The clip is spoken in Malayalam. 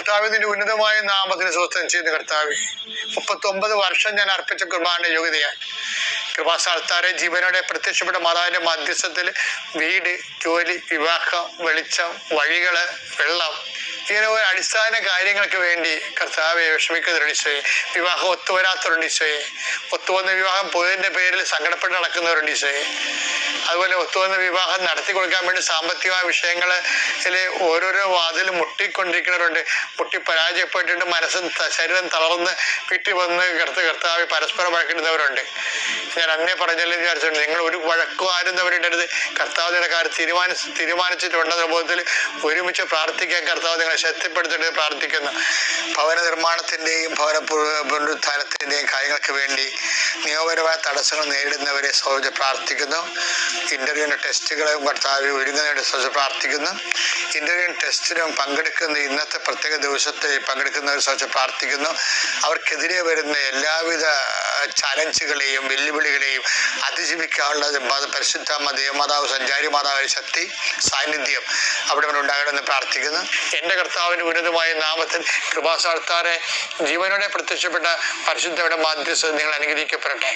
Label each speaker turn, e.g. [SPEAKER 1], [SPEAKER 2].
[SPEAKER 1] കർത്താവിന്റെ ഉന്നതമായ നാമത്തിന് സ്വസ്ഥം ചെയ്യുന്ന കർത്താവ്, 39 വർഷം ഞാൻ അർപ്പിച്ച കുർബാനയുടെ യോഗ്യതയാണ്. കൃപാസ്ഥാനത്താരെ ജീവനോടെ പ്രത്യക്ഷപ്പെട്ട മാതാവിന്റെ മധ്യസ്ഥത്തിൽ വീട്, ജോലി, വിവാഹം, വെളിച്ചം, വഴികള്, വെള്ളം, ഇങ്ങനെ ഒരു അടിസ്ഥാന കാര്യങ്ങൾക്ക് വേണ്ടി കർത്താവെ വിഷമിക്കുന്നവരുണ്ട് ഈശോയെ. വിവാഹം ഒത്തുവരാത്തവരുണ്ട് ഈശോയെ. ഒത്തുവന്ന വിവാഹം പോയതിന്റെ പേരിൽ സങ്കടപ്പെട്ട് നടക്കുന്നവരുണ്ട് ഈശോയെ. അതുപോലെ ഒത്തുവന്ന വിവാഹം നടത്തി കൊടുക്കാൻ വേണ്ടി സാമ്പത്തികമായ വിഷയങ്ങളിൽ ഓരോരോ വാതിലും മുട്ടിക്കൊണ്ടിരിക്കുന്നവരുണ്ട്. മുട്ടി പരാജയപ്പെട്ടിട്ട് മനസ്സും ശരീരം തളർന്ന് വീട്ടിൽ വന്ന് കർത്താവ് പരസ്പരം വഴക്കിടുന്നവരുണ്ട്. ഞാൻ അന്നേ പറഞ്ഞല്ലോ വിചാരിച്ചിട്ടുണ്ട്, നിങ്ങൾ ഒരു വഴക്കും ആരുന്നവരിടരുത്. കർത്താവ് നിങ്ങളുടെ കാര്യം തീരുമാനിച്ചിട്ടുണ്ടെന്ന ബോധത്തിൽ ഒരുമിച്ച് പ്രാർത്ഥിക്കാൻ കർത്താവ് നിങ്ങളെ ശക്തിപ്പെടുത്തിട്ട് പ്രാർത്ഥിക്കുന്നു. ഭവന നിർമ്മാണത്തിൻ്റെയും ഭവന പുനരുത്ഥാനത്തിൻ്റെയും കാര്യങ്ങൾക്ക് വേണ്ടി നിയമപരമായ തടസ്സങ്ങൾ നേരിടുന്നവരെ സൗജ പ്രാർത്ഥിക്കുന്നു. ഇന്റർവ്യൂവിൻ്റെ ടെസ്റ്റുകളും കർത്താവ് ഒരുങ്ങുന്നവരെ സൗജ പ്രാർത്ഥിക്കുന്നു. ഇന്റർവ്യൂ ടെസ്റ്റിനും പങ്കെടുക്കുന്ന ഇന്നത്തെ പ്രത്യേക ദിവസത്തിൽ പങ്കെടുക്കുന്നവരെ സൗജ പ്രാർത്ഥിക്കുന്നു. അവർക്കെതിരെ വരുന്ന എല്ലാവിധ ചലഞ്ചുകളെയും വെല്ലുവിളികളെയും അതിജീവിക്കാനുള്ള പരിശുദ്ധ ദേവമാതാവ്, സഞ്ചാരി മാതാവിന്റെ ശക്തി സാന്നിധ്യം അവിടെ ഉണ്ടാകണമെന്ന് പ്രാർത്ഥിക്കുന്നു. എൻ്റെ കർത്താവിൻ്റെ ഉന്നതമായ നാമത്തിൽ കൃപാസ്ഥാനത്താരെ ജീവനോടെ പ്രത്യക്ഷപ്പെട്ട പരിശുദ്ധയുടെ മാധ്യസ്ഥ നിങ്ങൾ അനുഗ്രഹിക്കപ്പെടട്ടെ.